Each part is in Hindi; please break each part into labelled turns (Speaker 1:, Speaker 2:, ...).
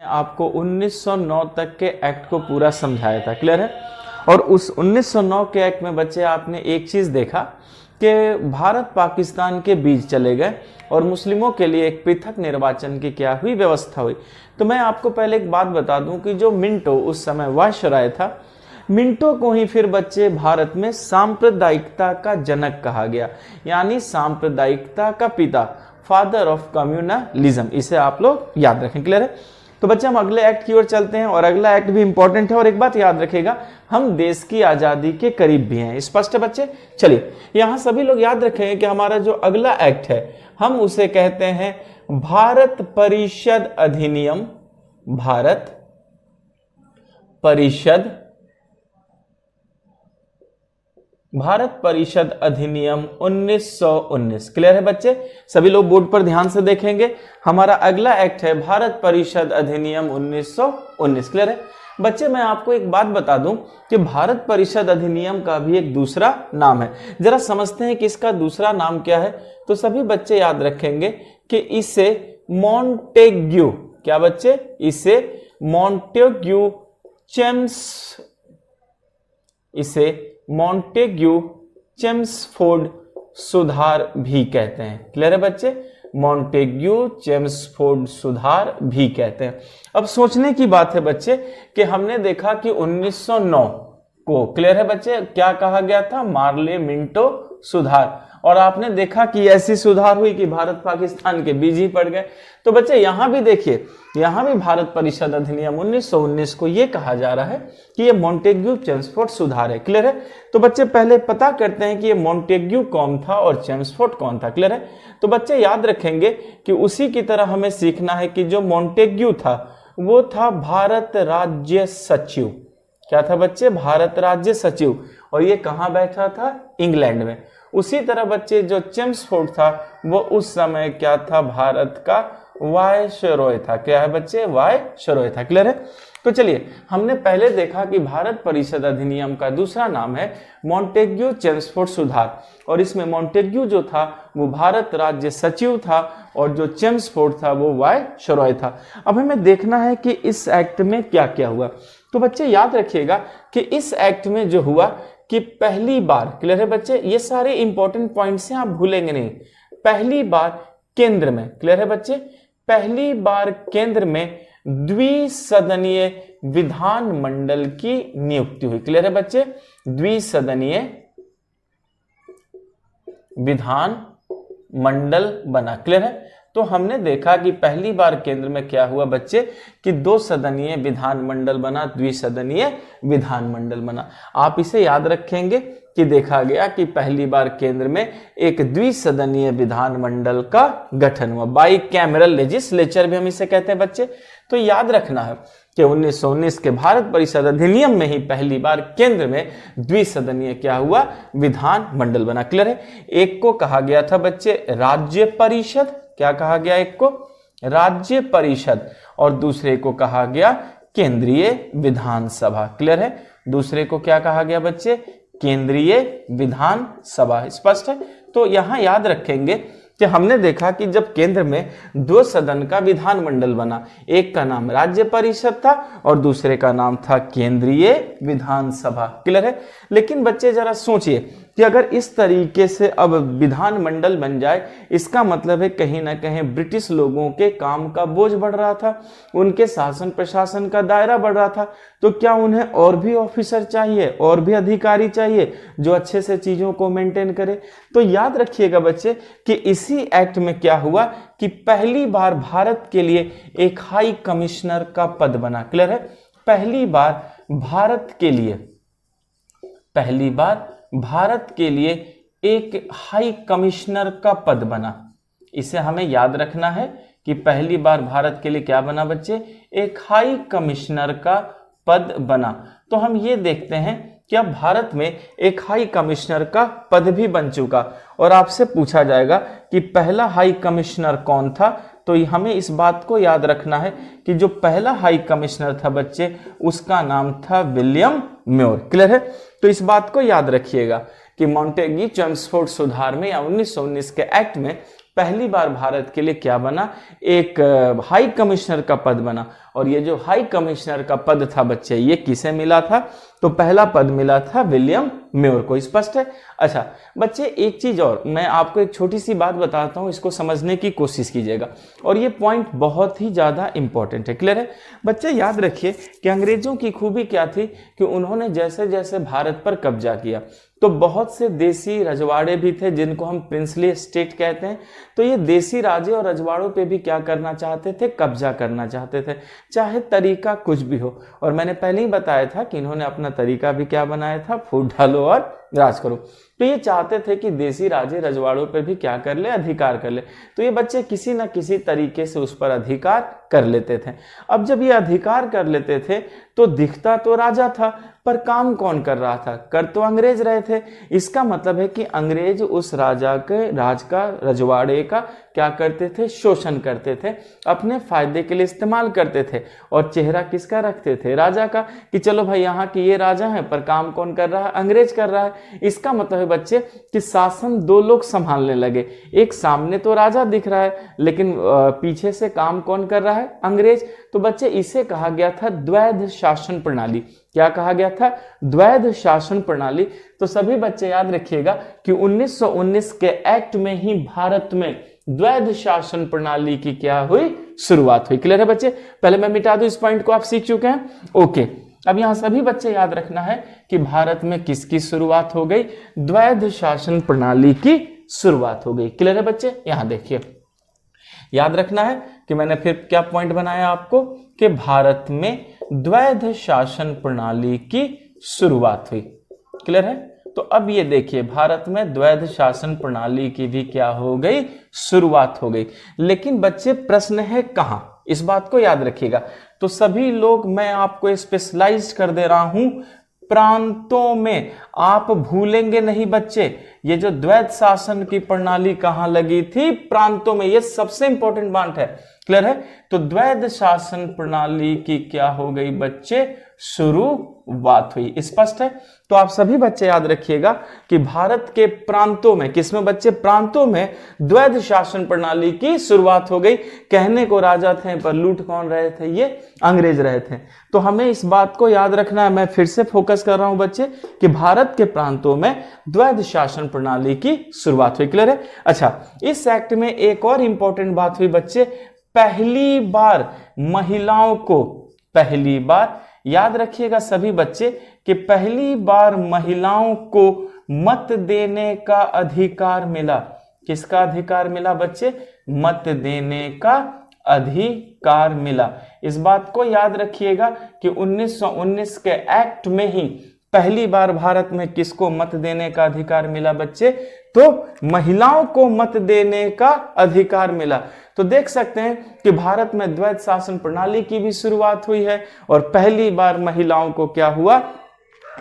Speaker 1: आपको 1909 तक के एक्ट को पूरा समझाया था, क्लियर है। और उस 1909 के एक्ट में बच्चे आपने एक चीज देखा कि भारत पाकिस्तान के बीच चले गए और मुस्लिमों के लिए एक पृथक निर्वाचन की क्या हुई, व्यवस्था हुई। तो मैं आपको पहले एक बात बता दूं कि जो मिंटो उस समय वायसराय था, मिंटो को ही फिर बच्चे भारत में सांप्रदायिकता का जनक कहा गया, यानी सांप्रदायिकता का पिता, फादर ऑफ कम्युनलिज्म। इसे आप लोग याद रखें, क्लियर है। तो बच्चे हम अगले एक्ट की ओर चलते हैं और अगला एक्ट भी इंपॉर्टेंट है। और एक बात याद रखेगा, हम देश की आजादी के करीब भी हैं, स्पष्ट है बच्चे। चलिए यहां सभी लोग याद रखेंगे कि हमारा जो अगला एक्ट है हम उसे कहते हैं भारत परिषद अधिनियम, भारत परिषद अधिनियम 1919, क्लियर है बच्चे। सभी लोग बोर्ड पर ध्यान से देखेंगे, हमारा अगला एक्ट है भारत परिषद अधिनियम 1919, क्लियर है बच्चे। मैं आपको एक बात बता दूं कि भारत परिषद अधिनियम का भी एक दूसरा नाम है। जरा समझते हैं कि इसका दूसरा नाम क्या है। तो सभी बच्चे याद रखेंगे कि इसे मॉन्टेग्यू, क्या बच्चे, इसे मॉन्टेग्यू चेम्सफोर्ड सुधार भी कहते हैं, क्लियर है बच्चे। मॉन्टेग्यू चेम्सफोर्ड सुधार भी कहते हैं। अब सोचने की बात है बच्चे कि हमने देखा कि 1909 को, क्लियर है बच्चे, क्या कहा गया था, मार्ले मिंटो सुधार। और आपने देखा कि ऐसी सुधार हुई कि भारत पाकिस्तान के बीच ही पड़ गए। तो बच्चे यहां भी देखिए, यहां भी भारत परिषद अधिनियम 1919 को यह कहा जा रहा है कि ये मॉन्टेग्यू चेम्सफोर्ड सुधार है, क्लियर है। तो बच्चे पहले पता करते हैं कि ये मॉन्टेग्यू कौन था और चेम्सफोर्ड कौन था, क्लियर है। तो बच्चे याद रखेंगे कि उसी की तरह हमें सीखना है कि जो मॉन्टेग्यू था वो था भारत राज्य सचिव। क्या था बच्चे, भारत राज्य सचिव। और ये कहां बैठा था, इंग्लैंड में। उसी तरह बच्चे जो चेम्सफोर्ड था वो उस समय क्या था, भारत का वायसरॉय था। क्या है बच्चे, वायसरॉय था, क्लियर है। तो चलिए हमने पहले देखा कि भारत परिषद अधिनियम का दूसरा नाम है मॉन्टेग्यू चेम्सफोर्ड सुधार। और इसमें मॉन्टेग्यू जो था वो भारत राज्य सचिव था और जो चेम्सफोर्ड था वो वायसरॉय था। अब हमें देखना है कि इस एक्ट में क्या क्या हुआ। तो बच्चे याद रखिएगा कि इस एक्ट में जो हुआ कि पहली बार, क्लियर है बच्चे, ये सारे इंपॉर्टेंट पॉइंट्स हैं, आप भूलेंगे नहीं। पहली बार केंद्र में, क्लियर है बच्चे, पहली बार केंद्र में द्विसदनीय विधानमंडल की नियुक्ति हुई, क्लियर है बच्चे, द्विसदनीय विधानमंडल बना, क्लियर है। तो हमने देखा कि पहली बार केंद्र में क्या हुआ बच्चे कि 2 सदनीय विधानमंडल बना, द्विसदनीय विधानमंडल बना। आप इसे याद रखेंगे कि देखा गया कि पहली बार केंद्र में एक द्विसदनीय विधानमंडल का गठन हुआ, बाई कैमरल लेजिस्लेचर भी हम इसे कहते हैं बच्चे। तो याद रखना है कि 1919 के भारत परिषद अधिनियम में ही पहली बार केंद्र में द्विसदनीय क्या हुआ, विधानमंडल बना, क्लियर है। एक को कहा गया था बच्चे राज्य परिषद, क्या कहा गया, एक को राज्य परिषद और दूसरे को कहा गया केंद्रीय विधानसभा, क्लियर है। दूसरे को क्या कहा गया बच्चे, केंद्रीय विधानसभा, स्पष्ट है। तो यहां याद रखेंगे कि हमने देखा कि जब केंद्र में 2 सदन का विधानमंडल बना, एक का नाम राज्य परिषद था और दूसरे का नाम था केंद्रीय विधानसभा, क्लियर है। लेकिन बच्चे जरा सोचिए कि अगर इस तरीके से अब विधानमंडल बन जाए, इसका मतलब है कहीं ना कहीं ब्रिटिश लोगों के काम का बोझ बढ़ रहा था, उनके शासन प्रशासन का दायरा बढ़ रहा था। तो क्या उन्हें और भी ऑफिसर चाहिए, और भी अधिकारी चाहिए जो अच्छे से चीजों को मेंटेन करे। तो याद रखिएगा बच्चे कि इसी एक्ट में क्या हुआ कि पहली बार भारत के लिए एक हाई कमिश्नर का पद बना, क्लियर है। पहली बार भारत के लिए एक हाई कमिश्नर का पद बना। इसे हमें याद रखना है कि पहली बार भारत के लिए क्या बना बच्चे, एक हाई कमिश्नर का पद बना। तो हम ये देखते हैं कि अब भारत में एक हाई कमिश्नर का पद भी बन चुका और आपसे पूछा जाएगा कि पहला हाई कमिश्नर कौन था। तो हमें इस बात को याद रखना है कि जो पहला हाई कमिश्नर था बच्चे उसका नाम था विलियम म्योर, क्लियर है। तो इस बात को याद रखिएगा कि मॉन्टेग्यू चेम्सफोर्ड सुधार में या 1919 के एक्ट में पहली बार भारत के लिए क्या बना, एक हाई कमिश्नर का पद बना। और ये जो हाई कमिश्नर का पद था बच्चे, ये किसे मिला था? तो पहला पद मिला था विलियम म्योर को। स्पष्ट है? अच्छा बच्चे, एक चीज और मैं आपको एक छोटी सी बात बताता हूं, इसको समझने की कोशिश कीजिएगा, और ये पॉइंट बहुत ही ज्यादा इंपॉर्टेंट है। क्लियर है बच्चे? याद रखिए कि अंग्रेजों की खूबी क्या थी कि उन्होंने जैसे जैसे भारत पर कब्जा किया तो बहुत से देसी रजवाड़े भी थे जिनको हम प्रिंसली स्टेट कहते हैं। तो ये देसी राजे और रजवाड़ों पे भी क्या करना चाहते थे? कब्जा करना चाहते थे, चाहे तरीका कुछ भी हो। और मैंने पहले ही बताया था कि इन्होंने अपना तरीका भी क्या बनाया था? फूट डालो और राज करो। तो ये चाहते थे कि देसी राजे रजवाड़ों पर भी क्या कर ले? अधिकार कर ले। तो ये बच्चे किसी न किसी तरीके से उस पर अधिकार कर लेते थे। अब जब ये अधिकार कर लेते थे तो दिखता तो राजा था, पर काम कौन कर रहा था? कर तो अंग्रेज रहे थे। इसका मतलब है कि अंग्रेज उस राजा के राज का, रजवाड़े का क्या करते थे? शोषण करते थे, अपने फायदे के लिए इस्तेमाल करते थे। और चेहरा किसका रखते थे? राजा का, कि चलो भाई यहाँ की ये राजा है, पर काम कौन कर रहा है? अंग्रेज कर रहा है। इसका मतलब है बच्चे कि शासन दो लोग संभालने लगे। एक सामने तो राजा दिख रहा है, लेकिन पीछे से काम कौन कर रहा है? अंग्रेज। तो बच्चे इसे कहा गया था द्वैध शासन प्रणाली। क्या कहा गया था? द्वैध शासन प्रणाली। तो सभी बच्चे याद रखिएगा कि 1919 के एक्ट में ही भारत में द्वैध शासन प्रणाली की क्या हुई? शुरुआत हुई। क्लियर है बच्चे? पहले मैं मिटा दूं इस पॉइंट को, आप सीख चुके हैं। ओके, अब यहां सभी बच्चे याद रखना है कि भारत में किसकी शुरुआत हो गई? द्वैध शासन प्रणाली की शुरुआत हो गई। क्लियर है बच्चे? यहां देखिए, याद रखना है कि मैंने फिर क्या पॉइंट बनाया आपको कि भारत में द्वैध शासन प्रणाली की शुरुआत हुई। क्लियर है? तो अब ये देखिए, भारत में द्वैध शासन प्रणाली की भी क्या हो गई? शुरुआत हो गई। लेकिन बच्चे प्रश्न है कहां? इस बात को याद रखिएगा। तो सभी लोग, मैं आपको स्पेशलाइज कर दे रहा हूं प्रांतों में। आप भूलेंगे नहीं बच्चे, ये जो द्वैध शासन की प्रणाली कहां लगी थी? प्रांतों में। ये सबसे इंपॉर्टेंट बात है। क्लियर है? तो द्वैध शासन प्रणाली की क्या हो गई बच्चे? शुरुआत हुई। स्पष्ट है? तो आप सभी बच्चे याद रखिएगा कि भारत के प्रांतों में, किसमें बच्चे? प्रांतों में द्वैध शासन प्रणाली की शुरुआत हो गई। कहने को राजा थे, पर लूट कौन रहे थे? ये अंग्रेज रहे थे। तो हमें इस बात को याद रखना है। मैं फिर से फोकस कर रहा हूं बच्चे कि भारत के प्रांतों में द्वैध शासन प्रणाली की शुरुआत हुई। क्लियर है? अच्छा, इस एक्ट में एक और इंपॉर्टेंट बात हुई बच्चे, पहली बार महिलाओं को, पहली बार याद रखिएगा सभी बच्चे कि पहली बार महिलाओं को मत देने का अधिकार मिला। किसका अधिकार मिला बच्चे? मत देने का अधिकार मिला। इस बात को याद रखिएगा कि 1919 के एक्ट में ही पहली बार भारत में किसको मत देने का अधिकार मिला बच्चे? तो महिलाओं को मत देने का अधिकार मिला। तो देख सकते हैं कि भारत में द्वैध शासन प्रणाली की भी शुरुआत हुई है और पहली बार महिलाओं को क्या हुआ?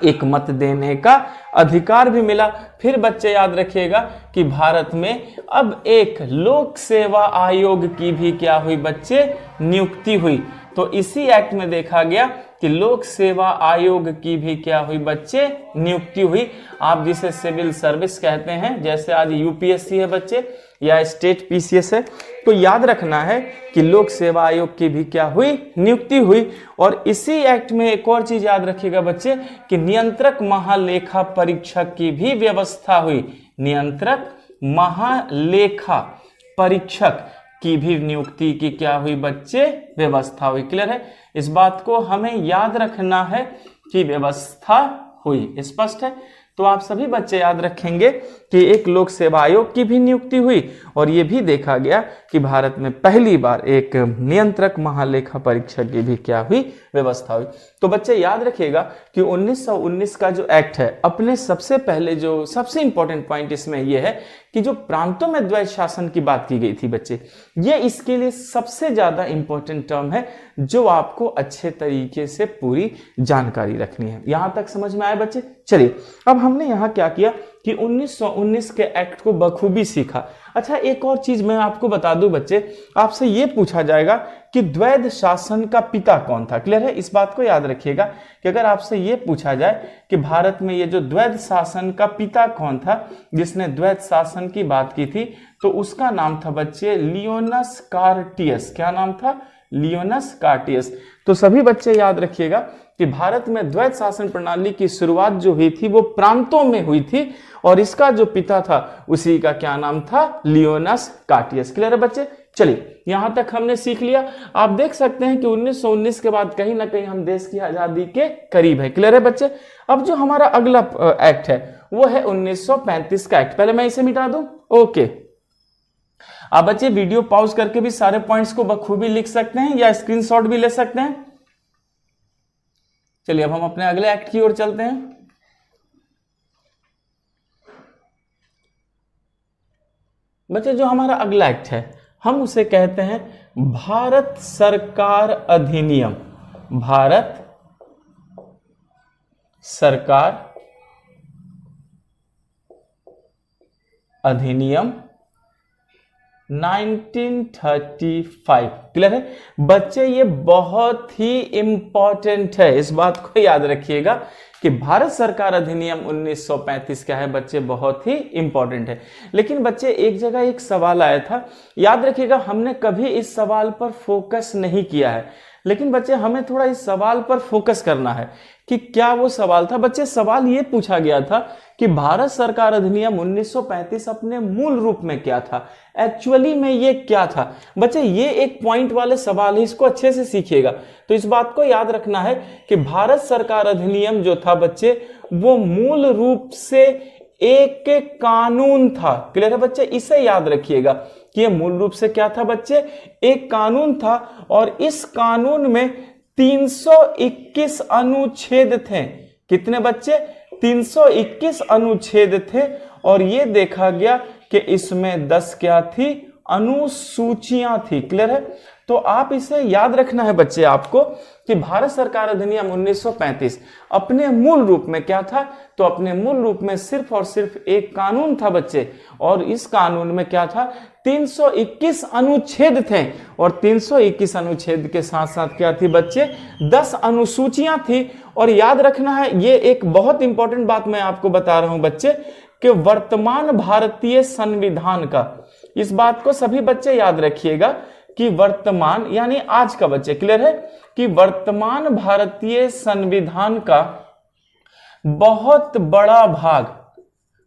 Speaker 1: एक मत देने का अधिकार भी मिला। फिर बच्चे याद रखिएगा कि भारत में अब एक लोक सेवा आयोग की भी क्या हुई बच्चे? नियुक्ति हुई। तो इसी एक्ट में देखा गया कि लोक सेवा आयोग की भी क्या हुई बच्चे? नियुक्ति हुई। आप जिसे सिविल सर्विस कहते हैं, जैसे आज यूपीएससी है बच्चे या स्टेट पीसीएस है, तो याद रखना है कि लोक सेवा आयोग की भी क्या हुई? नियुक्ति हुई। और इसी एक्ट में एक और चीज याद रखिएगा बच्चे कि नियंत्रक महालेखा परीक्षक की भी व्यवस्था हुई। नियंत्रक महालेखा परीक्षक की भी नियुक्ति की क्या हुई बच्चे? व्यवस्था हुई। क्लियर है? इस बात को हमें याद रखना है कि व्यवस्था हुई। स्पष्ट है? तो आप सभी बच्चे याद रखेंगे कि एक लोक सेवा आयोग की भी नियुक्ति हुई और यह भी देखा गया कि भारत में पहली बार एक नियंत्रक महालेखा परीक्षक की भी क्या हुई? व्यवस्था हुई। तो बच्चे याद रखिएगा कि 1919 का जो एक्ट है, अपने सबसे पहले जो सबसे इंपॉर्टेंट पॉइंट इसमें यह है कि जो प्रांतों में द्वैध शासन की बात की गई थी बच्चे, ये इसके लिए सबसे ज्यादा इंपॉर्टेंट टर्म है जो आपको अच्छे तरीके से पूरी जानकारी रखनी है। यहां तक समझ में आए बच्चे? चलिए, अब हमने यहां क्या किया कि 1919 के एक्ट को बखूबी सीखा। अच्छा, एक और चीज मैं आपको बता दूं बच्चे, आपसे यह पूछा जाएगा कि द्वैध शासन का पिता कौन था। क्लियर है? इस बात को याद रखिएगा कि अगर आपसे यह पूछा जाए कि भारत में ये जो द्वैध शासन का पिता कौन था जिसने द्वैध शासन की बात की थी, तो उसका नाम था बच्चे लियोनस कार्टियस। क्या नाम था? लियोनस कार्टियस। तो सभी बच्चे याद रखिएगा कि भारत में द्वैत शासन प्रणाली की शुरुआत जो हुई थी वो प्रांतों में हुई थी और इसका जो पिता था उसी का क्या नाम था, लियोनस कार्टियस। क्लियर है बच्चे? चलिए यहां तक हमने सीख लिया। आप देख सकते हैं कि 1919 के बाद कहीं ना कहीं हम देश की आजादी के करीब है। क्लियर है बच्चे? अब जो हमारा अगला एक्ट है वो है 1935 का एक्ट। पहले मैं इसे मिटा दूं। ओके, आप बच्चे वीडियो पॉज करके भी सारे पॉइंट्स को बखूबी लिख सकते हैं या स्क्रीनशॉट भी ले सकते हैं। चलिए अब हम अपने अगले एक्ट की ओर चलते हैं। बच्चे जो हमारा अगला एक्ट है हम उसे कहते हैं भारत सरकार अधिनियम। भारत सरकार अधिनियम 1935। क्लियर है बच्चे? ये बहुत ही इंपॉर्टेंट है, इस बात को याद रखिएगा कि भारत सरकार अधिनियम 1935 क्या है बच्चे, बहुत ही इंपॉर्टेंट है। लेकिन बच्चे एक जगह एक सवाल आया था, याद रखिएगा हमने कभी इस सवाल पर फोकस नहीं किया है, लेकिन बच्चे हमें थोड़ा इस सवाल पर फोकस करना है कि क्या वो सवाल था। बच्चे सवाल ये पूछा गया था कि भारत सरकार अधिनियम 1935 अपने मूल रूप में क्या था, एक्चुअली में ये क्या था। बच्चे ये एक पॉइंट वाले सवाल है, इसको अच्छे से सीखिएगा। तो इस बात को याद रखना है कि भारत सरकार अधिनियम जो था बच्चे वो मूल रूप से एक कानून था। क्लियर है बच्चे? इसे याद रखिएगा कि ये मूल रूप से क्या था बच्चे, एक कानून था और इस कानून में 321 अनुच्छेद थे। कितने बच्चे? 321 अनुच्छेद थे और ये देखा गया कि इसमें 10 क्या थी, अनुसूचियां थी। क्लियर है? तो आप इसे याद रखना है बच्चे आपको कि भारत सरकार अधिनियम 1935 अपने मूल रूप में क्या था, तो अपने मूल रूप में सिर्फ और सिर्फ एक कानून था बच्चे। और इस कानून में क्या था, 321 अनुच्छेद थे और 321 अनुच्छेद के साथ साथ क्या थी बच्चे, 10 अनुसूचियां थी। और याद रखना है, ये एक बहुत इंपॉर्टेंट बात मैं आपको बता रहा हूं बच्चे कि वर्तमान भारतीय संविधान का, इस बात को सभी बच्चे याद रखिएगा कि वर्तमान यानी आज का बच्चे, क्लियर है, कि वर्तमान भारतीय संविधान का बहुत बड़ा भाग,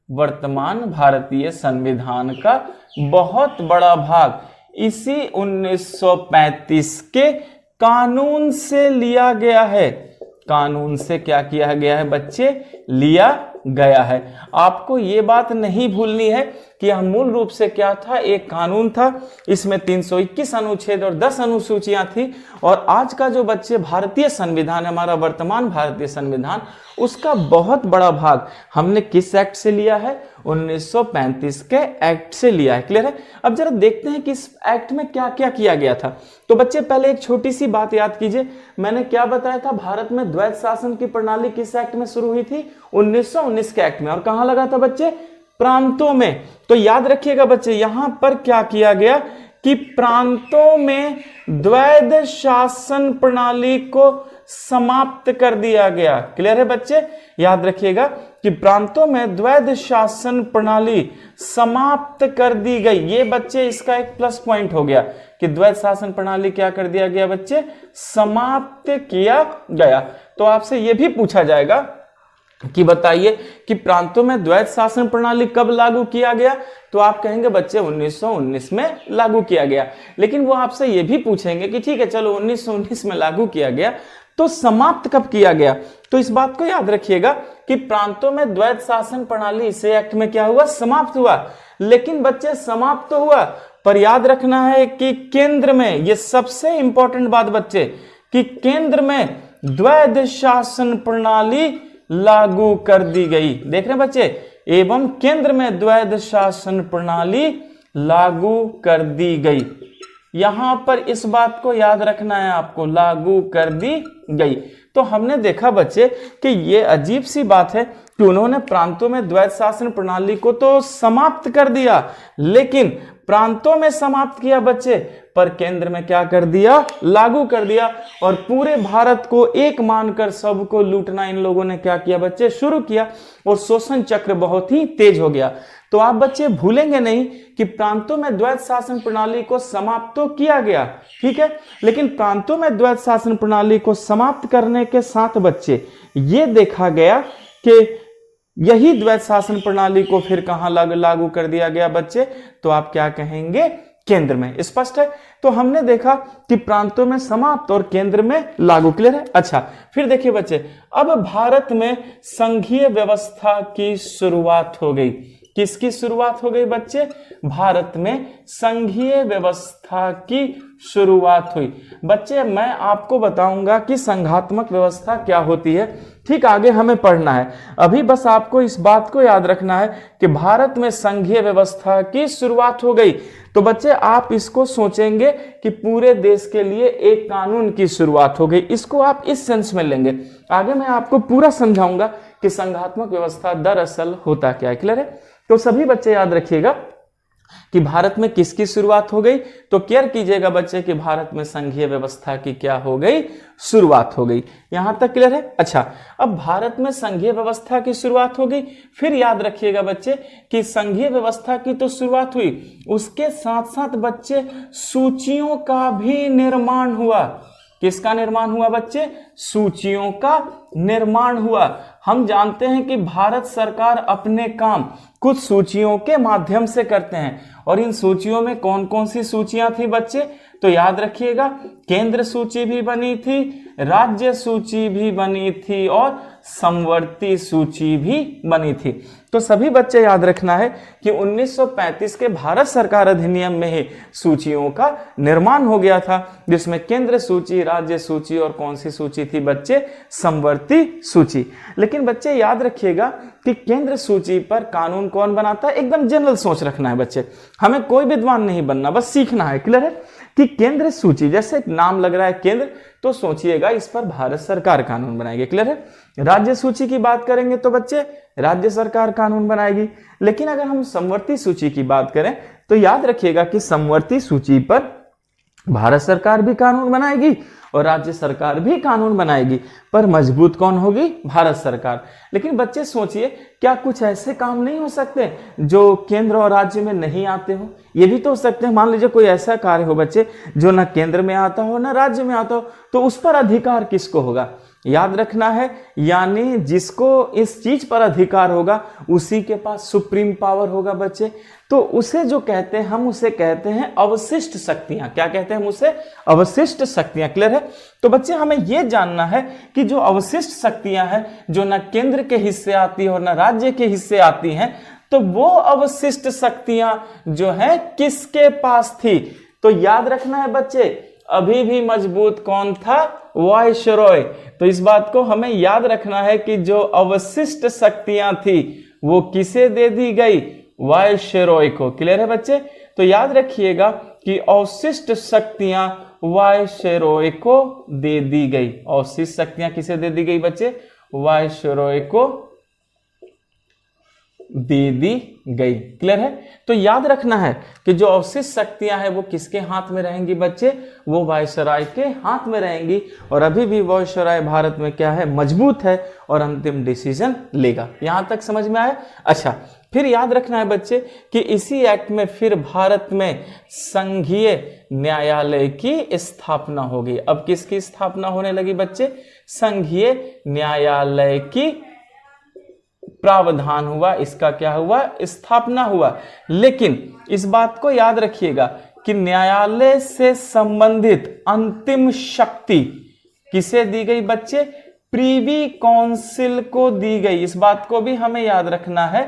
Speaker 1: वर्तमान भारतीय संविधान का बहुत बड़ा भाग इसी 1935 के कानून से लिया गया है। कानून से क्या किया गया है बच्चे, लिया गया है। आपको ये बात नहीं भूलनी है कि यह मूल रूप से क्या था, एक कानून था, इसमें 321 अनुच्छेद और 10 अनुसूचियां थी। और आज का जो बच्चे भारतीय संविधान, हमारा वर्तमान भारतीय संविधान, उसका बहुत बड़ा भाग हमने किस एक्ट से लिया है, 1935 के एक्ट से लिया है। क्लियर है? अब जरा देखते हैं कि इस एक्ट में क्या क्या किया गया था। तो बच्चे पहले एक छोटी सी बात याद कीजिए, मैंने क्या बताया था, भारत में द्वैत शासन की प्रणाली किस एक्ट में शुरू हुई थी, 1919 के एक्ट में। और कहां लगा था बच्चे, प्रांतों में। तो याद रखिएगा बच्चे यहां पर क्या किया गया कि प्रांतों में द्वैध शासन प्रणाली को समाप्त कर दिया गया। क्लियर है बच्चे? याद रखिएगा कि प्रांतों में द्वैध शासन प्रणाली समाप्त कर दी गई। ये बच्चे इसका एक प्लस पॉइंट हो गया कि द्वैध शासन प्रणाली क्या कर दिया गया बच्चे, समाप्त किया गया। तो आपसे यह भी पूछा जाएगा कि बताइए कि प्रांतों में द्वैध शासन प्रणाली कब लागू किया गया, तो आप कहेंगे बच्चे 1919 में लागू किया गया। लेकिन वो आपसे ये भी पूछेंगे कि ठीक है चलो 1919 में लागू किया गया, तो समाप्त कब किया गया। तो इस बात को याद रखिएगा कि प्रांतों में द्वैध शासन प्रणाली इसे एक्ट में क्या हुआ, समाप्त हुआ। लेकिन बच्चे समाप्त तो हुआ, पर याद रखना है कि केंद्र में, ये सबसे इंपॉर्टेंट बात बच्चे, कि केंद्र में द्वैध शासन प्रणाली लागू कर दी गई। देख रहे हैं बच्चे, एवं केंद्र में द्वैध शासन प्रणाली लागू कर दी गई। यहां पर इस बात को याद रखना है आपको, लागू कर दी गई। तो हमने देखा बच्चे कि ये अजीब सी बात है कि उन्होंने प्रांतों में द्वैध शासन प्रणाली को तो समाप्त कर दिया, लेकिन प्रांतों में समाप्त किया बच्चे, पर केंद्र में क्या कर दिया, लागू कर दिया। और पूरे भारत को एक मानकर सबको लूटना इन लोगों ने क्या किया बच्चे, शुरू किया। और शोषण चक्र बहुत ही तेज हो गया। तो आप बच्चे भूलेंगे नहीं कि प्रांतों में द्वैत शासन प्रणाली को समाप्त तो किया गया, ठीक है, लेकिन प्रांतों में द्वैत शासन प्रणाली को समाप्त करने के साथ बच्चे ये देखा गया कि यही द्वैत शासन प्रणाली को फिर कहां लागू कर दिया गया बच्चे, तो आप क्या कहेंगे, केंद्र में। स्पष्ट है। तो हमने देखा कि प्रांतों में समाप्त और केंद्र में लागू। क्लियर है। अच्छा, फिर देखिए बच्चे, अब भारत में संघीय व्यवस्था की शुरुआत हो गई। किसकी शुरुआत हो गई बच्चे, भारत में संघीय व्यवस्था की शुरुआत हुई। बच्चे मैं आपको बताऊंगा कि संघात्मक व्यवस्था क्या होती है, ठीक आगे हमें पढ़ना है। अभी बस आपको इस बात को याद रखना है कि भारत में संघीय व्यवस्था की शुरुआत हो गई। तो बच्चे आप इसको सोचेंगे कि पूरे देश के लिए एक कानून की शुरुआत हो गई, इसको आप इस सेंस में लेंगे। आगे मैं आपको पूरा समझाऊंगा कि संघात्मक व्यवस्था दरअसल होता क्या है। क्लियर है। तो सभी बच्चे याद रखिएगा कि भारत में किसकी शुरुआत हो गई, तो केयर कीजिएगा बच्चे कि भारत में संघीय व्यवस्था की क्या हो गई, शुरुआत हो गई। यहां तक क्लियर है। अच्छा, अब भारत में संघीय व्यवस्था की शुरुआत हो गई। फिर याद रखिएगा बच्चे कि संघीय व्यवस्था की तो शुरुआत हुई, उसके साथ साथ बच्चे सूचियों का भी निर्माण हुआ। किसका निर्माण हुआ बच्चे, सूचियों का निर्माण हुआ। हम जानते हैं कि भारत सरकार अपने काम कुछ सूचियों के माध्यम से करते हैं, और इन सूचियों में कौन कौन सी सूचियां थी बच्चे, तो याद रखिएगा केंद्र सूची भी बनी थी, राज्य सूची भी बनी थी और समवर्ती सूची भी बनी थी। तो सभी बच्चे याद रखना है कि 1935 के भारत सरकार अधिनियम में ही सूचियों का निर्माण हो गया था, जिसमें केंद्र सूची, राज्य सूची और कौन सी सूची थी बच्चे, समवर्ती सूची। लेकिन बच्चे याद रखिएगा कि केंद्र सूची पर कानून कौन बनाता है, एकदम जनरल सोच रखना है बच्चे, हमें कोई विद्वान नहीं बनना, बस सीखना है। क्लियर है कि केंद्र सूची, जैसे नाम लग रहा है केंद्र, तो सोचिएगा इस पर भारत सरकार कानून बनाएगी। क्लियर है। राज्य सूची की बात करेंगे तो बच्चे राज्य सरकार कानून बनाएगी। लेकिन अगर हम समवर्ती सूची की बात करें तो याद रखिएगा कि समवर्ती सूची पर भारत सरकार भी कानून बनाएगी और राज्य सरकार भी कानून बनाएगी, पर मजबूत कौन होगी, भारत सरकार। लेकिन बच्चे सोचिए, क्या कुछ ऐसे काम नहीं हो सकते जो केंद्र और राज्य में नहीं आते हो, ये भी तो हो सकते हैं। मान लीजिए कोई ऐसा कार्य हो बच्चे जो ना केंद्र में आता हो ना राज्य में आता हो, तो उस पर अधिकार किसको होगा, याद रखना है, यानी जिसको इस चीज पर अधिकार होगा उसी के पास सुप्रीम पावर होगा बच्चे। तो उसे जो कहते हैं, हम उसे कहते हैं अवशिष्ट शक्तियां। क्या कहते हैं हम उसे, अवशिष्ट शक्तियां। क्लियर है। तो बच्चे हमें यह जानना है कि जो अवशिष्ट शक्तियां हैं, जो न केंद्र के हिस्से आती है और न राज्य के हिस्से आती हैं, तो वो अवशिष्ट शक्तियां जो है किसके पास थी, तो याद रखना है बच्चे, अभी भी मजबूत कौन था, वायसरॉय। तो इस बात को हमें याद रखना है कि जो अवशिष्ट शक्तियां थी वो किसे दे दी गई, वायसरॉय को। क्लियर है बच्चे। तो याद रखिएगा कि अवशिष्ट शक्तियां वायसरॉय को दे दी गई। अवशिष्ट शक्तियां किसे दे दी गई बच्चे, वायसरॉय को दे दी गई। क्लियर है। तो याद रखना है कि जो अवशिष्ट शक्तियां हैं वो किसके हाथ में रहेंगी बच्चे, वो वायसराय के हाथ में रहेंगी। और अभी भी वायसराय भारत में क्या है, मजबूत है और अंतिम डिसीजन लेगा। यहां तक समझ में आया। अच्छा, फिर याद रखना है बच्चे कि इसी एक्ट में फिर भारत में संघीय न्यायालय की स्थापना होगी। अब किसकी स्थापना होने लगी बच्चे, संघीय न्यायालय की प्रावधान हुआ, इसका क्या हुआ, स्थापना हुआ। लेकिन इस बात को याद रखिएगा कि न्यायालय से संबंधित अंतिम शक्ति किसे दी गई बच्चे, प्रीवी काउंसिल को दी गई। इस बात को भी हमें याद रखना है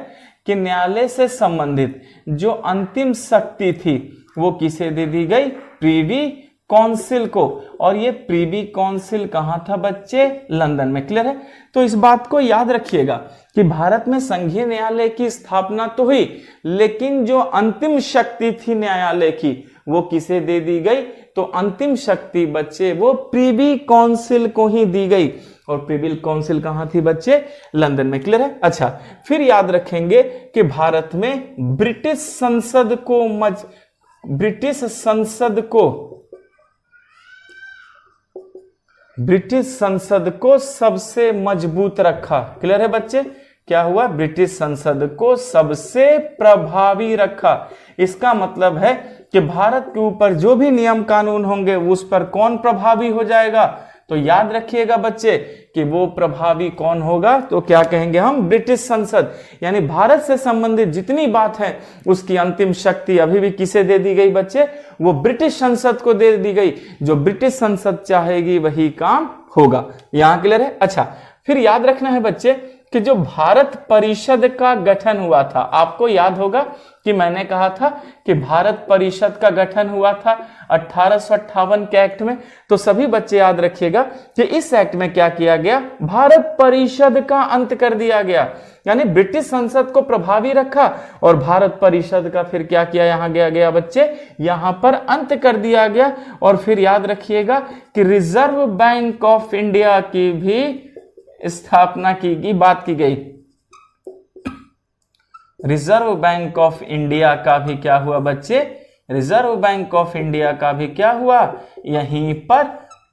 Speaker 1: कि न्यायालय से संबंधित जो अंतिम शक्ति थी वो किसे दे दी गई, प्रीवी काउंसिल को। और ये प्रीवी काउंसिल कहां था बच्चे, लंदन में। क्लियर है। तो इस बात को याद रखिएगा कि भारत में संघीय न्यायालय की स्थापना तो हुई, लेकिन जो अंतिम शक्ति थी न्यायालय की वो किसे दे दी गई, तो अंतिम शक्ति बच्चे वो प्रीवी काउंसिल को ही दी गई। और प्रीवी काउंसिल कहां थी बच्चे, लंदन में। क्लियर है। अच्छा, फिर याद रखेंगे कि भारत में ब्रिटिश संसद को सबसे मजबूत रखा। क्लियर है बच्चे, क्या हुआ, ब्रिटिश संसद को सबसे प्रभावी रखा। इसका मतलब है कि भारत के ऊपर जो भी नियम कानून होंगे उस पर कौन प्रभावी हो जाएगा, तो याद रखिएगा बच्चे कि वो प्रभावी कौन होगा, तो क्या कहेंगे हम, ब्रिटिश संसद। यानी भारत से संबंधित जितनी बात है उसकी अंतिम शक्ति अभी भी किसे दे दी गई बच्चे, वो ब्रिटिश संसद को दे दी गई। जो ब्रिटिश संसद चाहेगी वही काम होगा। यहां क्लियर है। अच्छा, फिर याद रखना है बच्चे कि जो भारत परिषद का गठन हुआ था, आपको याद होगा कि मैंने कहा था कि भारत परिषद का गठन हुआ था 1858 के एक्ट में। तो सभी बच्चे याद रखिएगा कि इस एक्ट में क्या किया गया, भारत परिषद का अंत कर दिया गया। यानी ब्रिटिश संसद को प्रभावी रखा और भारत परिषद का फिर क्या किया, यहां गया बच्चे, यहां पर अंत कर दिया गया। और फिर याद रखिएगा कि रिजर्व बैंक ऑफ इंडिया की भी स्थापना की बात की गई। रिजर्व बैंक ऑफ इंडिया का भी क्या हुआ बच्चे, रिजर्व बैंक ऑफ इंडिया का भी क्या हुआ, यहीं पर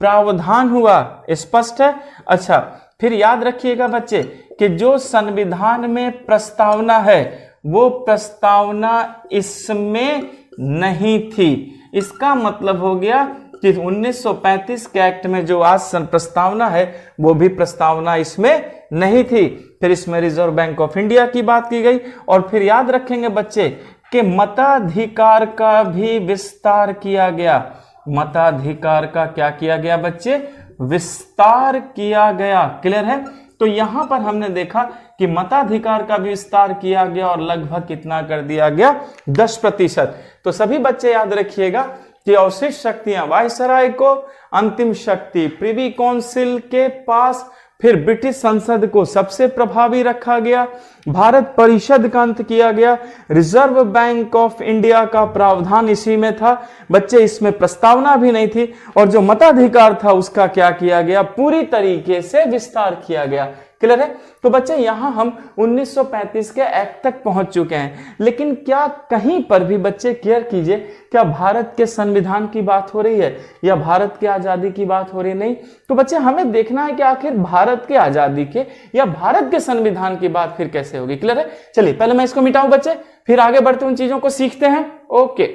Speaker 1: प्रावधान हुआ। स्पष्ट है। अच्छा, फिर याद रखिएगा बच्चे कि जो संविधान में प्रस्तावना है वो प्रस्तावना इसमें नहीं थी। इसका मतलब हो गया कि 1935 के एक्ट में जो आज प्रस्तावना है वो भी प्रस्तावना इसमें नहीं थी। फिर इसमें रिजर्व बैंक ऑफ इंडिया की बात की गई। और फिर याद रखेंगे बच्चे कि मताधिकार का भी विस्तार किया गया। मताधिकार का क्या किया गया बच्चे, विस्तार किया गया। क्लियर है। तो यहां पर हमने देखा कि मताधिकार का भी विस्तार किया गया और लगभग कितना कर दिया गया, 10%। तो सभी बच्चे याद रखिएगा कि अवशिष्ट शक्तियां वायसराय को, अंतिम शक्ति प्रिवी काउंसिल के पास, फिर ब्रिटिश संसद को सबसे प्रभावी रखा गया, भारत परिषद का अंत किया गया, रिजर्व बैंक ऑफ इंडिया का प्रावधान इसी में था बच्चे, इसमें प्रस्तावना भी नहीं थी, और जो मताधिकार था उसका क्या किया गया, पूरी तरीके से विस्तार किया गया। क्लियर है। तो बच्चे यहां हम 1935 के एक्ट तक पहुंच चुके हैं, लेकिन क्या कहीं पर भी बच्चे क्लियर कीजिए, क्या भारत के संविधान की बात हो रही है या भारत की आजादी की बात हो रही नहीं। तो बच्चे हमें देखना है कि आखिर भारत के आजादी के या भारत के संविधान की बात फिर कैसे होगी। क्लियर है। चलिए पहले मैं इसको मिटाऊं बच्चे, फिर आगे बढ़ते उन चीजों को सीखते हैं। ओके,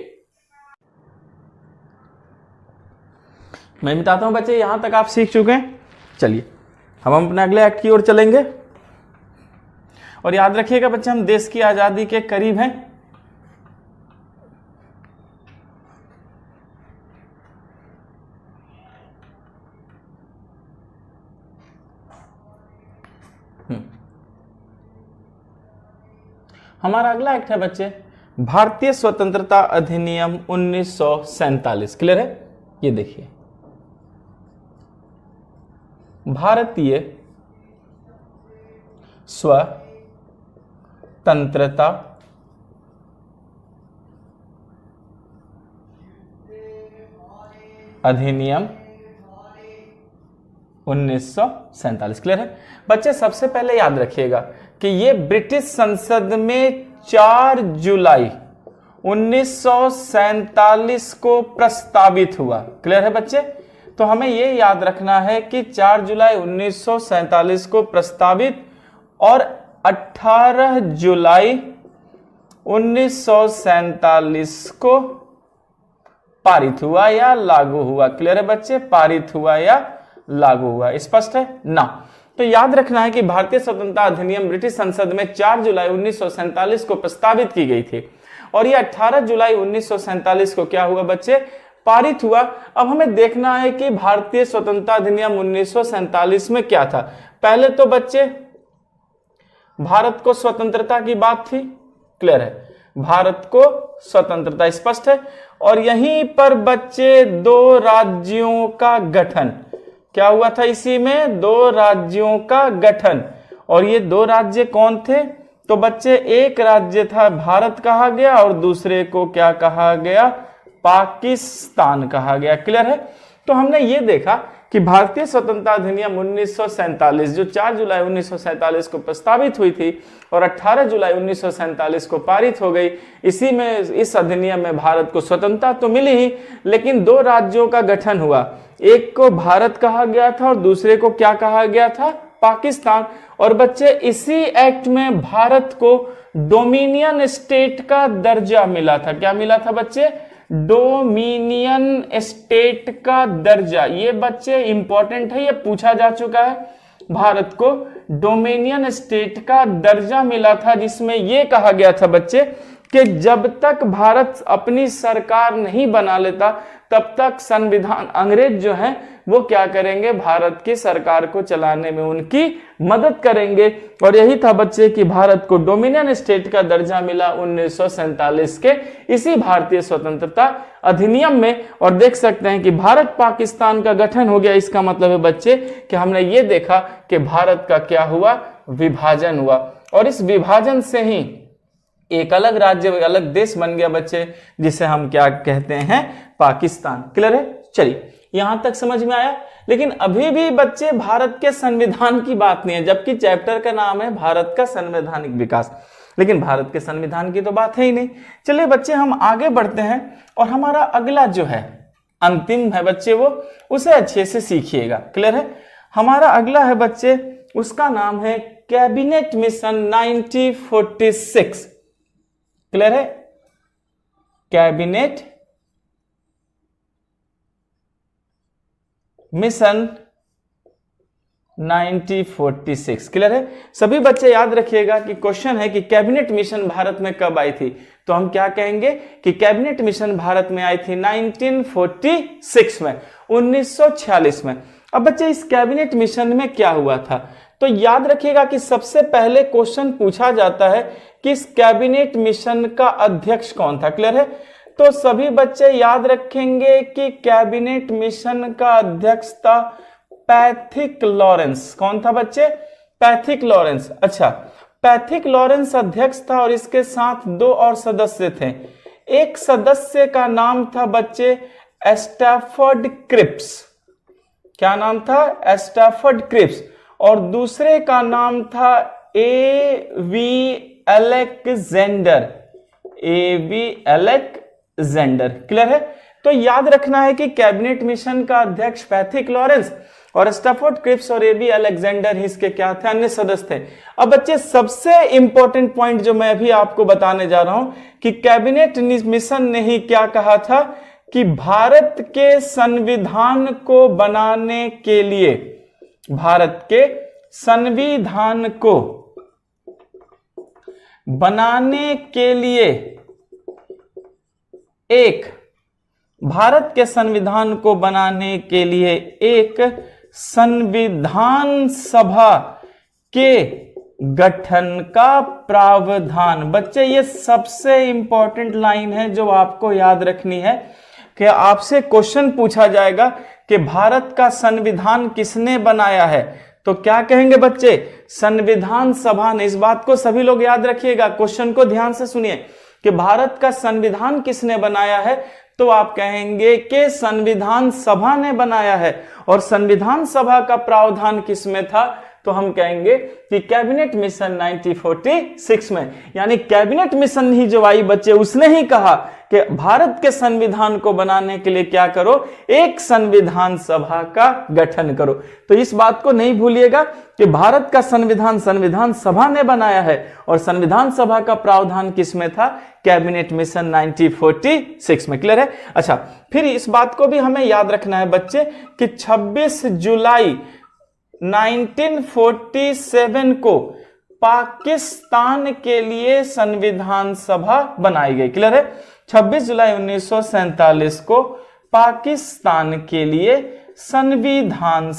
Speaker 1: मैं मिटाता हूं बच्चे, यहां तक आप सीख चुके हैं। चलिए हम अपने अगले एक्ट की ओर चलेंगे। और याद रखिएगा बच्चे, हम देश की आजादी के करीब हैं। हमारा अगला एक्ट है बच्चे भारतीय स्वतंत्रता अधिनियम 1947। क्लियर है। ये देखिए, भारतीय स्वतंत्रता अधिनियम 1947। क्लियर है बच्चे। सबसे पहले याद रखिएगा कि ये ब्रिटिश संसद में 4 जुलाई 1947 को प्रस्तावित हुआ। क्लियर है बच्चे। तो हमें यह याद रखना है कि 4 जुलाई 1947 को प्रस्तावित और 18 जुलाई 1947 को पारित हुआ या लागू हुआ। क्लियर है बच्चे, पारित हुआ या लागू हुआ। स्पष्ट है ना। तो याद रखना है कि भारतीय स्वतंत्रता अधिनियम ब्रिटिश संसद में 4 जुलाई 1947 को प्रस्तावित की गई थी और यह 18 जुलाई 1947 को क्या हुआ बच्चे, पारित हुआ। अब हमें देखना है कि भारतीय स्वतंत्रता अधिनियम 1947 में क्या था। पहले तो बच्चे भारत को स्वतंत्रता की बात थी। क्लियर है, भारत को स्वतंत्रता, स्पष्ट है। और यहीं पर बच्चे 2 राज्यों का गठन क्या हुआ था, इसी में 2 राज्यों का गठन। और ये 2 राज्य कौन थे, तो बच्चे एक राज्य था भारत कहा गया और दूसरे को क्या कहा गया, पाकिस्तान कहा गया। क्लियर है। तो हमने ये देखा कि भारतीय स्वतंत्रता अधिनियम 1947 जो 4 जुलाई 1947 को प्रस्तावित हुई थी और 18 जुलाई 1947 को पारित हो गई, इसी में इस अधिनियम में भारत को स्वतंत्रता तो मिली ही, लेकिन 2 राज्यों का गठन हुआ। एक को भारत कहा गया था और दूसरे को क्या कहा गया था, पाकिस्तान। और बच्चे इसी एक्ट में भारत को डोमिनियन स्टेट का दर्जा मिला था। क्या मिला था बच्चे? डोमिनियन स्टेट का दर्जा। ये बच्चे इंपॉर्टेंट है, ये पूछा जा चुका है। भारत को डोमिनियन स्टेट का दर्जा मिला था, जिसमें यह कहा गया था बच्चे कि जब तक भारत अपनी सरकार नहीं बना लेता तब तक संविधान, अंग्रेज जो है वो क्या करेंगे, भारत की सरकार को चलाने में उनकी मदद करेंगे। और यही था बच्चे कि भारत को डोमिनियन स्टेट का दर्जा मिला 1947 के इसी भारतीय स्वतंत्रता अधिनियम में। और देख सकते हैं कि भारत पाकिस्तान का गठन हो गया। इसका मतलब है बच्चे कि हमने ये देखा कि भारत का क्या हुआ, विभाजन हुआ। और इस विभाजन से ही एक अलग राज्य, अलग देश बन गया बच्चे, जिसे हम क्या कहते हैं, पाकिस्तान। क्लियर है? चलिए यहां तक समझ में आया। लेकिन अभी भी बच्चे भारत के संविधान की बात नहीं है, जबकि चैप्टर का नाम है भारत का संवैधानिक विकास, लेकिन भारत के संविधान की तो बात है ही नहीं। चलिए बच्चे हम आगे बढ़ते हैं और हमारा अगला जो है अंतिम है बच्चे, वो उसे अच्छे से सीखिएगा। क्लियर है? हमारा अगला है बच्चे, उसका नाम है कैबिनेट मिशन 1946। क्लियर है? Cabinet mission 1946। क्लियर है? सभी बच्चे याद रखिएगा कि क्वेश्चन है कि कैबिनेट मिशन भारत में कब आई थी, तो हम क्या कहेंगे कि कैबिनेट मिशन भारत में आई थी 1946 में, 1946 में। अब बच्चे इस कैबिनेट मिशन में क्या हुआ था, तो याद रखिएगा कि सबसे पहले क्वेश्चन पूछा जाता है कि इस कैबिनेट मिशन का अध्यक्ष कौन था। क्लियर है? तो सभी बच्चे याद रखेंगे कि कैबिनेट मिशन का अध्यक्ष था पैथिक लॉरेंस। कौन था बच्चे? Pethick Lawrence. अच्छा, पैथिक लॉरेंस अध्यक्ष था और इसके साथ दो और सदस्य थे। एक सदस्य का नाम था बच्चे स्टैफर्ड क्रिप्स। क्या नाम था? Stafford Cripps. और दूसरे का नाम था A V. Alexander. A V. Alexander. Clear है? तो याद रखना है कि कैबिनेट मिशन का अध्यक्ष पैथिक लॉरेंस और स्टैफर्ड क्रिप्स और ए.वी. अलेक्जेंडर इसके क्या थे, अन्य सदस्य थे। अब बच्चे सबसे इंपॉर्टेंट पॉइंट जो मैं अभी आपको बताने जा रहा हूं कि कैबिनेट मिशन ने ही क्या कहा था कि भारत के संविधान को बनाने के लिए, भारत के संविधान को बनाने के लिए एक, भारत के संविधान को बनाने के लिए एक संविधान सभा के गठन का प्रावधान। बच्चे ये सबसे इंपॉर्टेंट लाइन है जो आपको याद रखनी है कि आपसे क्वेश्चन पूछा जाएगा कि भारत का संविधान किसने बनाया है, तो क्या कहेंगे बच्चे? संविधान सभा ने। इस बात को सभी लोग याद रखिएगा, क्वेश्चन को ध्यान से सुनिए कि भारत का संविधान किसने बनाया है, तो आप कहेंगे कि संविधान सभा ने बनाया है। और संविधान सभा का प्रावधान किसमें था, तो हम कहेंगे कि कैबिनेट मिशन 1946 में। यानी कैबिनेट मिशन ही जो आई बच्चे, उसने ही कहा कि भारत के संविधान को बनाने के लिए क्या करो, एक संविधान सभा का गठन करो। तो इस बात को नहीं भूलिएगा कि भारत का संविधान संविधान सभा ने बनाया है और संविधान सभा का प्रावधान किसमें था, कैबिनेट मिशन 1946 में। क्लियर है? अच्छा, फिर इस बात को भी हमें याद रखना है बच्चे कि 26 जुलाई 1947 को पाकिस्तान के लिए संविधान सभा बनाई गई। क्लियर है? 26 जुलाई 1947 को पाकिस्तान के लिए संविधान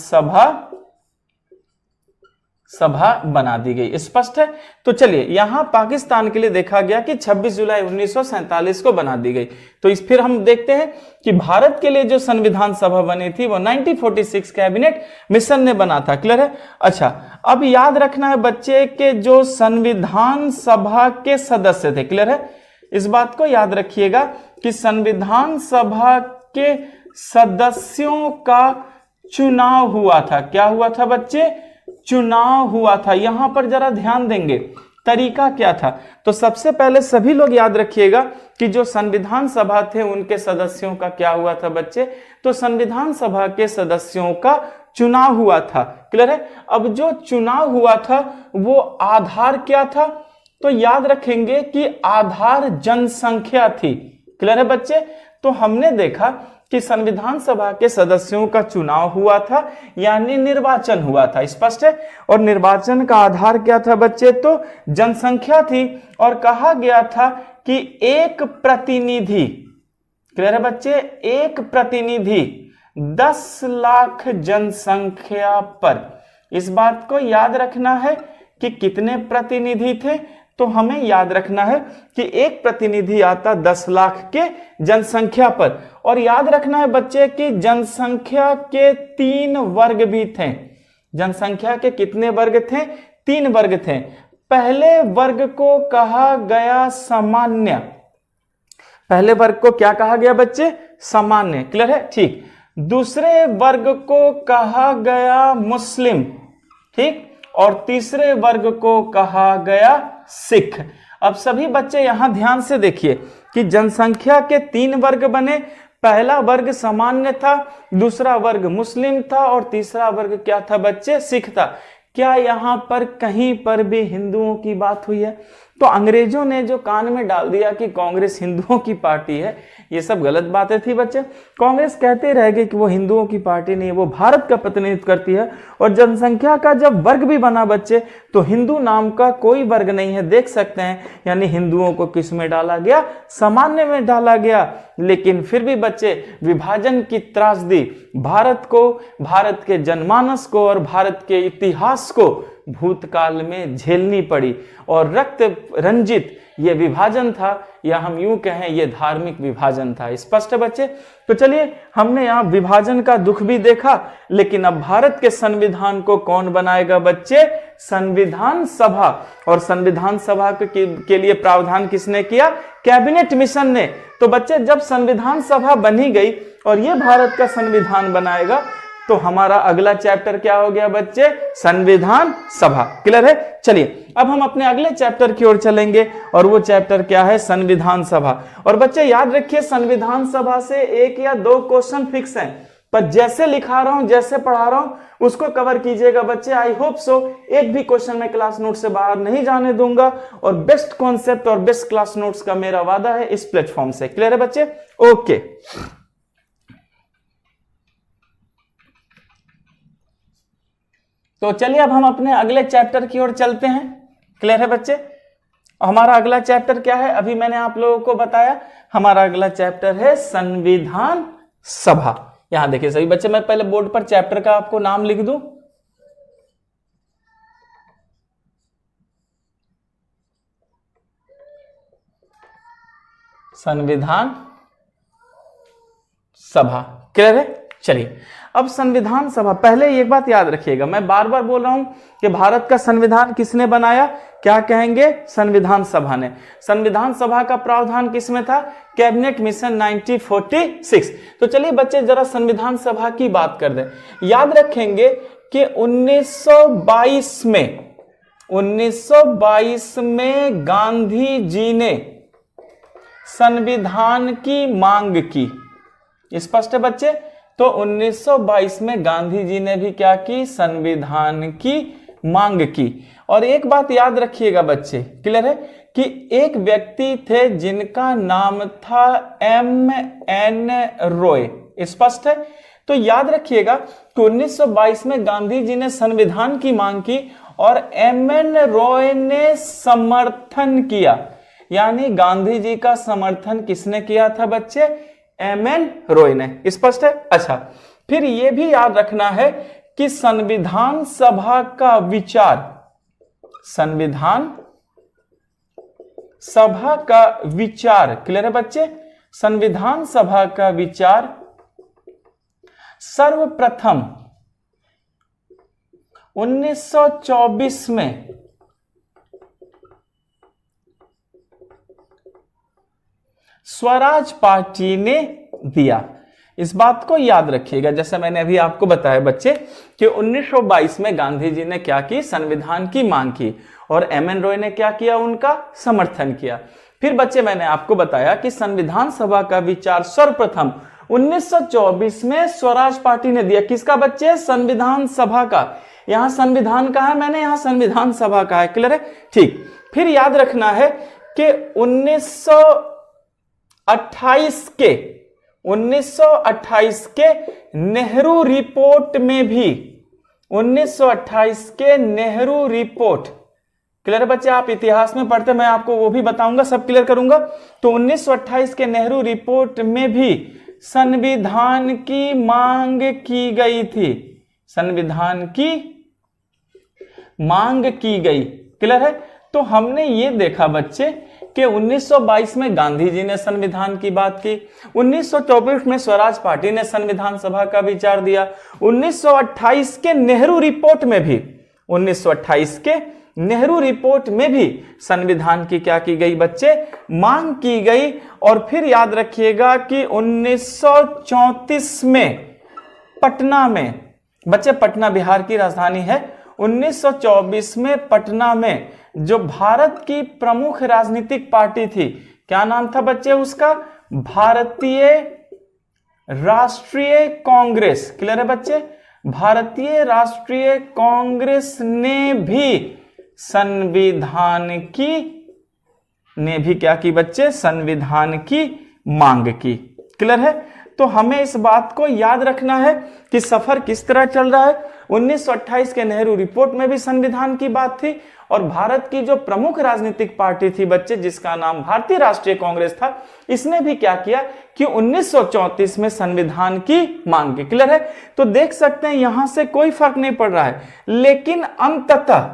Speaker 1: सभा बना दी गई। स्पष्ट है? तो चलिए यहां पाकिस्तान के लिए देखा गया कि 26 जुलाई 1947 को बना दी गई। तो इस फिर हम देखते हैं कि भारत के लिए जो संविधान सभा बनी थी वो 1946 कैबिनेट मिशन ने बना था। क्लियर है? अच्छा, अब याद रखना है बच्चे के जो संविधान सभा के सदस्य थे। क्लियर है? इस बात को याद रखिएगा कि संविधान सभा के सदस्यों का चुनाव हुआ था। क्या हुआ था बच्चे? चुनाव हुआ था। यहां पर जरा ध्यान देंगे, तरीका क्या था? तो सबसे पहले सभी लोग याद रखिएगा कि जो संविधान सभा थे उनके सदस्यों का क्या हुआ था बच्चे? तो संविधान सभा के सदस्यों का चुनाव हुआ था। क्लियर है? अब जो चुनाव हुआ था वो आधार क्या था? तो याद रखेंगे कि आधार जनसंख्या थी। क्लियर है बच्चे? तो हमने देखा कि संविधान सभा के सदस्यों का चुनाव हुआ था, यानी निर्वाचन हुआ था। स्पष्ट है? और निर्वाचन का आधार क्या था बच्चे? तो जनसंख्या थी। और कहा गया था कि एक प्रतिनिधि, क्लियर है बच्चे, एक प्रतिनिधि 10 लाख जनसंख्या पर। इस बात को याद रखना है कि कितने प्रतिनिधि थे? तो हमें याद रखना है कि एक प्रतिनिधि आता 10 लाख के जनसंख्या पर। और याद रखना है बच्चे कि जनसंख्या के 3 वर्ग भी थे। जनसंख्या के कितने वर्ग थे? 3 वर्ग थे। पहले वर्ग को कहा गया सामान्य। पहले वर्ग को क्या कहा गया बच्चे? सामान्य। क्लियर है? ठीक। दूसरे वर्ग को कहा गया मुस्लिम, ठीक, और तीसरे वर्ग को कहा गया सिख। अब सभी बच्चे यहां ध्यान से देखिए कि जनसंख्या के 3 वर्ग बने। पहला वर्ग सामान्य था, दूसरा वर्ग मुस्लिम था और तीसरा वर्ग क्या था बच्चे? सिख था। क्या यहां पर कहीं पर भी हिंदुओं की बात हुई है? तो अंग्रेजों ने जो कान में डाल दिया कि कांग्रेस हिंदुओं की पार्टी है, ये सब गलत बातें थी बच्चे। कांग्रेस कहते रह गए कि वो हिंदुओं की पार्टी नहीं है, वो भारत का प्रतिनिधित्व करती है। और जनसंख्या का जब वर्ग भी बना बच्चे, तो हिंदू नाम का कोई वर्ग नहीं है, देख सकते हैं। यानी हिंदुओं को किस में डाला गया? सामान्य में डाला गया। लेकिन फिर भी बच्चे विभाजन की त्रासदी भारत को, भारत के जनमानस को और भारत के इतिहास को भूतकाल में झेलनी पड़ी। और रक्त रंजित ये विभाजन था, या हम यूं कहें ये धार्मिक विभाजन था। स्पष्ट है बच्चे? तो चलिए, हमने यहां विभाजन का दुख भी देखा। लेकिन अब भारत के संविधान को कौन बनाएगा बच्चे? संविधान सभा। और संविधान सभा के लिए प्रावधान किसने किया? कैबिनेट मिशन ने। तो बच्चे, जब संविधान सभा बनी गई और ये भारत का संविधान बनाएगा, तो हमारा अगला चैप्टर क्या हो गया बच्चे? संविधान सभा। क्लियर है? चलिए, अब हम अपने अगले चैप्टर की ओर चलेंगे और वो चैप्टर क्या है? संविधान सभा। और बच्चे याद रखिए, संविधान सभा से 1 या 2 क्वेश्चन फिक्स हैं, पर जैसे लिखा रहा हूं, जैसे पढ़ा रहा हूं, उसको कवर कीजिएगा बच्चे। आई होप सो एक भी क्वेश्चन मैं क्लास नोट से बाहर नहीं जाने दूंगा। और बेस्ट कॉन्सेप्ट और बेस्ट क्लास नोट्स का मेरा वादा है इस प्लेटफॉर्म से। क्लियर है बच्चे? ओके। तो चलिए, अब हम अपने अगले चैप्टर की ओर चलते हैं। क्लियर है बच्चे? हमारा अगला चैप्टर क्या है? अभी मैंने आप लोगों को बताया, हमारा अगला चैप्टर है संविधान सभा। यहां देखिए सभी बच्चे, मैं पहले बोर्ड पर चैप्टर का आपको नाम लिख दूं। संविधान सभा। क्लियर है? चलिए, अब संविधान सभा, पहले एक बात याद रखिएगा, मैं बार बार बोल रहा हूं कि भारत का संविधान किसने बनाया? क्या कहेंगे? संविधान सभा ने। संविधान सभा का प्रावधान किसमें था? Cabinet mission 1946। तो चलिए बच्चे, जरा संविधान सभा की बात कर दें। याद रखेंगे कि 1922 में गांधी जी ने संविधान की मांग की। स्पष्ट है बच्चे? तो 1922 में गांधी जी ने भी क्या की? संविधान की मांग की। और एक बात याद रखिएगा बच्चे, क्लियर है, कि एक व्यक्ति थे जिनका नाम था M.N. रॉय। स्पष्ट है? तो याद रखिएगा कि 1922 में गांधी जी ने संविधान की मांग की और M.N. रॉय ने समर्थन किया। यानी गांधी जी का समर्थन किसने किया था बच्चे? M.N. रॉय ने। स्पष्ट है? अच्छा, फिर यह भी याद रखना है कि संविधान सभा का विचार, संविधान सभा का विचार, क्लियर है बच्चे? संविधान सभा का विचार सर्वप्रथम 1924 में स्वराज पार्टी ने दिया। इस बात को याद रखिएगा। जैसे मैंने अभी आपको बताया बच्चे कि 1922 में गांधी जी ने क्या की, संविधान की मांग की और एम.एन. रॉय ने क्या किया, उनका समर्थन किया। फिर बच्चे मैंने आपको बताया कि संविधान सभा का विचार सर्वप्रथम 1924 में स्वराज पार्टी ने दिया। किसका बच्चे, संविधान सभा का। यहां संविधान का है, मैंने यहां संविधान सभा का है, क्लियर है। ठीक, फिर याद रखना है कि 1928 के नेहरू रिपोर्ट में भी, 1928 के नेहरू रिपोर्ट, क्लियर बच्चे, आप इतिहास में पढ़ते, मैं आपको वो भी बताऊंगा, सब क्लियर करूंगा। तो 1928 के नेहरू रिपोर्ट में भी संविधान की मांग की गई थी, संविधान की मांग की गई, क्लियर है। तो हमने ये देखा बच्चे कि 1922 में गांधी जी ने संविधान की बात की, 1924 में स्वराज पार्टी ने संविधान सभा का विचार दिया, 1928 के नेहरू रिपोर्ट में भी, 1928 के नेहरू रिपोर्ट में भी संविधान की क्या की गई बच्चे, मांग की गई। और फिर याद रखिएगा कि 1934 में पटना में, बच्चे पटना बिहार की राजधानी है, 1924 में पटना में जो भारत की प्रमुख राजनीतिक पार्टी थी, क्या नाम था बच्चे उसका, भारतीय राष्ट्रीय कांग्रेस, क्लियर है बच्चे। भारतीय राष्ट्रीय कांग्रेस ने भी संविधान की, ने भी क्या की बच्चे, संविधान की मांग की, क्लियर है। तो हमें इस बात को याद रखना है कि सफर किस तरह चल रहा है। 1928 के नेहरू रिपोर्ट में भी संविधान की बात थी और भारत की जो प्रमुख राजनीतिक पार्टी थी बच्चे, जिसका नाम भारतीय राष्ट्रीय कांग्रेस था, इसने भी क्या किया कि 1934 में संविधान की मांग की, क्लियर है। तो देख सकते हैं यहां से कोई फर्क नहीं पड़ रहा है, लेकिन अंततः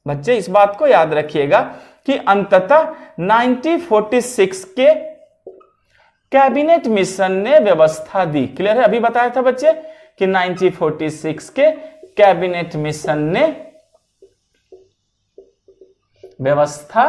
Speaker 1: बच्चे इस बात को याद रखिएगा कि अंततः 1946 के कैबिनेट मिशन ने व्यवस्था दी, क्लियर है। अभी बताया था बच्चे कि 1946 के कैबिनेट मिशन ने व्यवस्था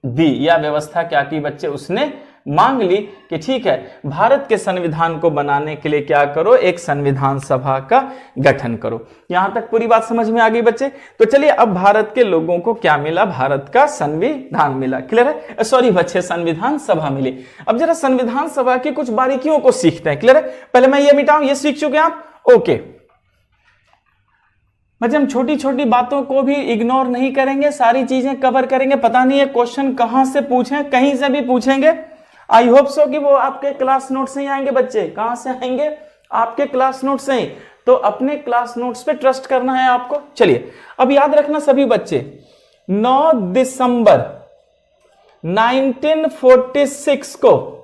Speaker 1: दी, या व्यवस्था क्या की बच्चे, उसने मांग ली कि ठीक है, भारत के संविधान को बनाने के लिए क्या करो, एक संविधान सभा का गठन करो। यहां तक पूरी बात समझ में आ गई बच्चे। तो चलिए अब भारत के लोगों को क्या मिला, भारत का संविधान मिला, क्लियर है। सॉरी बच्चे, संविधान सभा मिली। अब जरा संविधान सभा की कुछ बारीकियों को सीखते हैं, क्लियर है। पहले मैं ये मिटाऊं, ये सीख चुके आप, ओके। बच्चे हम छोटी छोटी बातों को भी इग्नोर नहीं करेंगे, सारी चीजें कवर करेंगे। पता नहीं है क्वेश्चन कहां से पूछें, कहीं से भी पूछेंगे। आई होप सो कि वो आपके क्लास नोट से ही आएंगे बच्चे। कहां से आएंगे, आपके क्लास नोट से ही। तो अपने क्लास नोट्स पे ट्रस्ट करना है आपको। चलिए अब याद रखना सभी बच्चे, 9 दिसंबर 1946 को,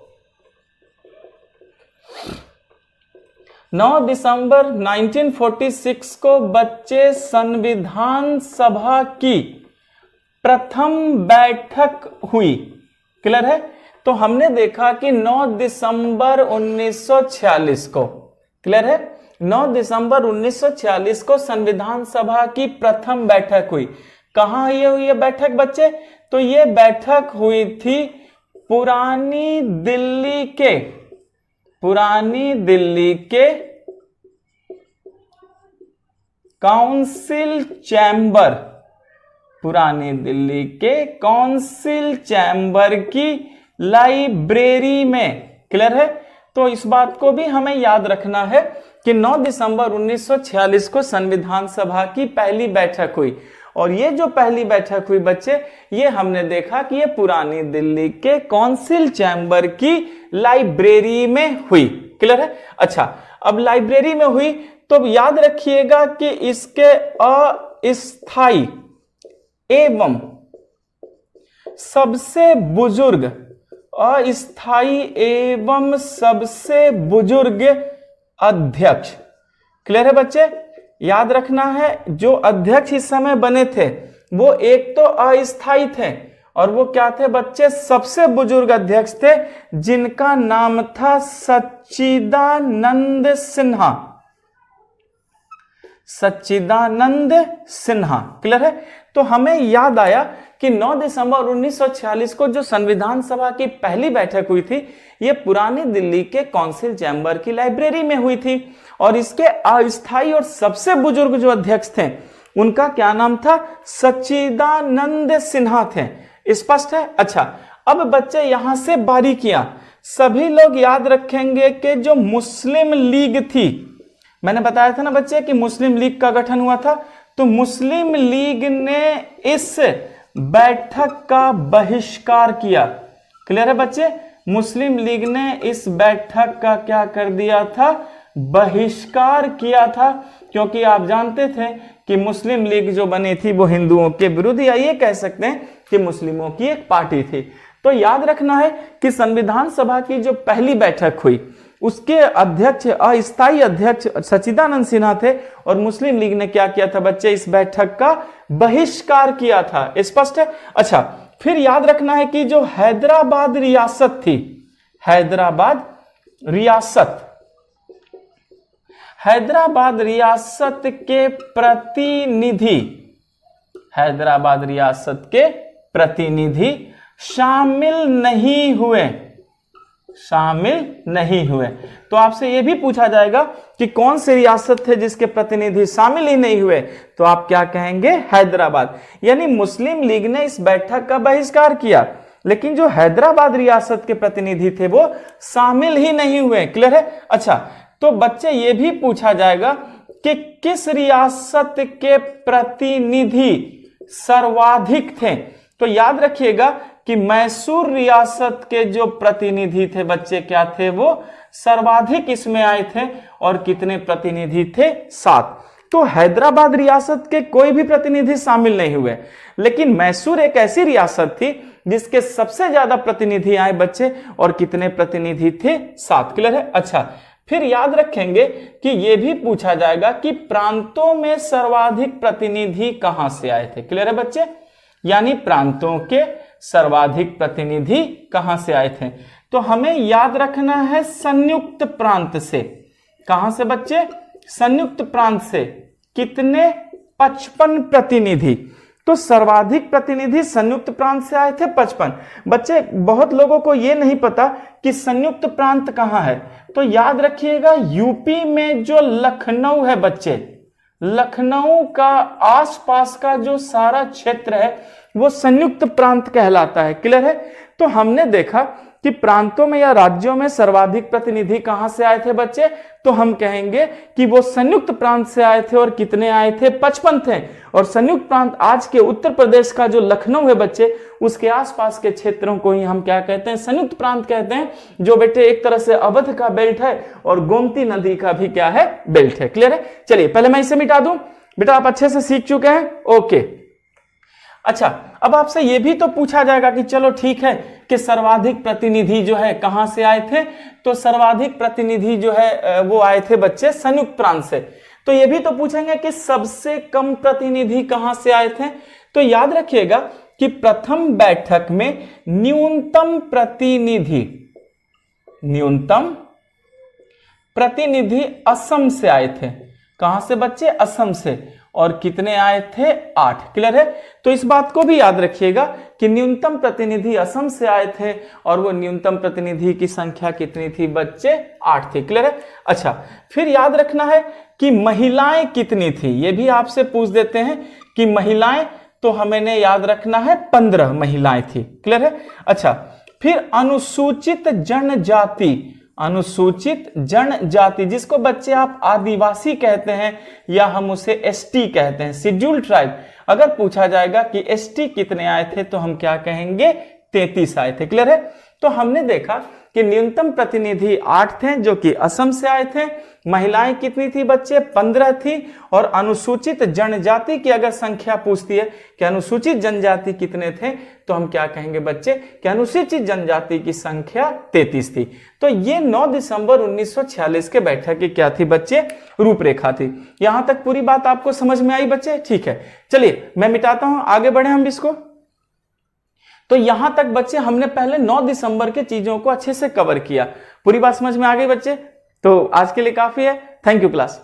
Speaker 1: 9 दिसंबर 1946 को बच्चे संविधान सभा की प्रथम बैठक हुई, क्लियर है। तो हमने देखा कि 9 दिसंबर 1946 को, क्लियर है, 9 दिसंबर 1946 को संविधान सभा की प्रथम बैठक हुई। कहां ये हुई बैठक बच्चे, तो ये बैठक हुई थी पुरानी दिल्ली के काउंसिल चैम्बर, पुरानी दिल्ली के काउंसिल चैम्बर की लाइब्रेरी में, क्लियर है। तो इस बात को भी हमें याद रखना है कि 9 दिसंबर 1946 को संविधान सभा की पहली बैठक हुई। और ये जो पहली बैठक हुई बच्चे, ये हमने देखा कि ये पुरानी दिल्ली के काउंसिल चैम्बर की लाइब्रेरी में हुई, क्लियर है। अच्छा, अब लाइब्रेरी में हुई तो याद रखिएगा कि इसके अस्थाई एवं सबसे बुजुर्ग, अस्थाई एवं सबसे बुजुर्ग अध्यक्ष, क्लियर है बच्चे। याद रखना है जो अध्यक्ष इस समय बने थे वो एक तो अस्थाई थे और वो क्या थे बच्चे, सबसे बुजुर्ग अध्यक्ष थे, जिनका नाम था सच्चिदानंद सिन्हा, सच्चिदानंद सिन्हा, क्लियर है। तो हमें याद आया कि 9 दिसंबर 1946 को जो संविधान सभा की पहली बैठक हुई थी, ये पुरानी दिल्ली के काउंसिल चैम्बर की लाइब्रेरी में हुई थी। और इसके अस्थायी और सबसे बुजुर्ग जो अध्यक्ष थे, उनका क्या नाम था? सच्चिदानंद सिन्हा थे। स्पष्ट है? अच्छा, अब बच्चे यहां से बारीकियां, सभी लोग याद रखेंगे कि जो मुस्लिम लीग थी, मैंने बताया था ना बच्चे कि मुस्लिम लीग का गठन हुआ था, तो मुस्लिम लीग ने इस बैठक का बहिष्कार किया। क्लियर है बच्चे? मुस्लिम लीग ने इस बैठक का क्या कर दिया था? बहिष्कार किया था, क्योंकि आप जानते थे कि मुस्लिम लीग जो बनी थी वो हिंदुओं के विरुद्ध, या ये कह सकते हैं कि मुस्लिमों की एक पार्टी थी। तो याद रखना है कि संविधान सभा की जो पहली बैठक हुई, उसके अध्यक्ष, अस्थायी अध्यक्ष सच्चिदानंद सिन्हा थे, और मुस्लिम लीग ने क्या किया था बच्चे? इस बैठक का बहिष्कार किया था। स्पष्ट है? अच्छा, फिर याद रखना है कि जो हैदराबाद रियासत थी, हैदराबाद रियासत, हैदराबाद रियासत के प्रतिनिधि, हैदराबाद रियासत के प्रतिनिधि शामिल नहीं हुए, शामिल नहीं हुए। तो आपसे यह भी पूछा जाएगा कि कौन सी रियासत थे जिसके प्रतिनिधि शामिल ही नहीं हुए, तो आप क्या कहेंगे? हैदराबाद। यानी मुस्लिम लीग ने इस बैठक का बहिष्कार किया, लेकिन जो हैदराबाद रियासत के प्रतिनिधि थे वो शामिल ही नहीं हुए। क्लियर है? अच्छा, तो बच्चे ये भी पूछा जाएगा कि किस रियासत के प्रतिनिधि सर्वाधिक थे, तो याद रखिएगा कि मैसूर रियासत के जो प्रतिनिधि थे बच्चे, क्या थे? वो सर्वाधिक इसमें आए थे। और कितने प्रतिनिधि थे? 7। तो हैदराबाद रियासत के कोई भी प्रतिनिधि शामिल नहीं हुए, लेकिन मैसूर एक ऐसी रियासत थी जिसके सबसे ज्यादा प्रतिनिधि आए बच्चे, और कितने प्रतिनिधि थे? 7। क्लियर है? अच्छा, फिर याद रखेंगे कि यह भी पूछा जाएगा कि प्रांतों में सर्वाधिक प्रतिनिधि कहां से आए थे। क्लियर है बच्चे? यानी प्रांतों के सर्वाधिक प्रतिनिधि कहां से आए थे, तो हमें याद रखना है संयुक्त प्रांत से। कहां से बच्चे? संयुक्त प्रांत से। कितने? 55 प्रतिनिधि। तो सर्वाधिक प्रतिनिधि संयुक्त प्रांत से आए थे 55। बच्चे, बहुत लोगों को यह नहीं पता कि संयुक्त प्रांत कहां है, तो याद रखिएगा यूपी में जो लखनऊ है बच्चे, लखनऊ का आसपास का जो सारा क्षेत्र है वो संयुक्त प्रांत कहलाता है। क्लियर है? तो हमने देखा कि प्रांतों में या राज्यों में सर्वाधिक प्रतिनिधि कहां से आए थे बच्चे, तो हम कहेंगे कि वो संयुक्त प्रांत से आए थे, और कितने आए थे? 55 थे। और संयुक्त प्रांत आज के उत्तर प्रदेश का जो लखनऊ है बच्चे, उसके आसपास के क्षेत्रों को ही हम क्या कहते हैं? संयुक्त प्रांत कहते हैं, जो बेटे एक तरह से अवध का बेल्ट है और गोमती नदी का भी क्या है? बेल्ट है। क्लियर है? चलिए पहले मैं इसे मिटा दूं। बेटा आप अच्छे से सीख चुके हैं? ओके। अच्छा, अब आपसे यह भी तो पूछा जाएगा कि चलो ठीक है कि सर्वाधिक प्रतिनिधि जो है कहां से आए थे, तो सर्वाधिक प्रतिनिधि जो है वो आए थे बच्चे संयुक्त प्रांत से। तो यह भी तो पूछेंगे कि सबसे कम प्रतिनिधि कहां से आए थे, तो याद रखिएगा कि प्रथम बैठक में न्यूनतम प्रतिनिधि असम से आए थे। कहां से बच्चे? असम से। और कितने आए थे? 8। क्लियर है? तो इस बात को भी याद रखिएगा कि न्यूनतम प्रतिनिधि असम से आए थे, और वो न्यूनतम प्रतिनिधि की संख्या कितनी थी बच्चे? 8 थी। क्लियर है? अच्छा, फिर याद रखना है कि महिलाएं कितनी थी, ये भी आपसे पूछ देते हैं कि महिलाएं, तो हमें याद रखना है 15 महिलाएं थी। क्लियर है? अच्छा, फिर अनुसूचित जनजाति, अनुसूचित जनजाति जिसको बच्चे आप आदिवासी कहते हैं, या हम उसे एसटी कहते हैं, शेड्यूल ट्राइब। अगर पूछा जाएगा कि एसटी कितने आए थे, तो हम क्या कहेंगे? 33 आए थे। क्लियर है? तो हमने देखा कि न्यूनतम प्रतिनिधि 8 थे जो कि असम से आए थे, महिलाएं कितनी थी बच्चे? 15 थी, और अनुसूचित जनजाति की अगर संख्या पूछती है कि अनुसूचित जनजाति कितने थे, तो हम क्या कहेंगे बच्चे? कि अनुसूचित जनजाति की संख्या 33 थी। तो ये 9 दिसंबर 1946 के बैठक की क्या थी बच्चे? रूपरेखा थी। यहां तक पूरी बात आपको समझ में आई बच्चे? ठीक है, चलिए मैं मिटाता हूं, आगे बढ़े हम इसको। तो यहां तक बच्चे हमने पहले 9 दिसंबर के चीजों को अच्छे से कवर किया। पूरी बात समझ में आ गई बच्चे? तो आज के लिए काफी है। Thank you class.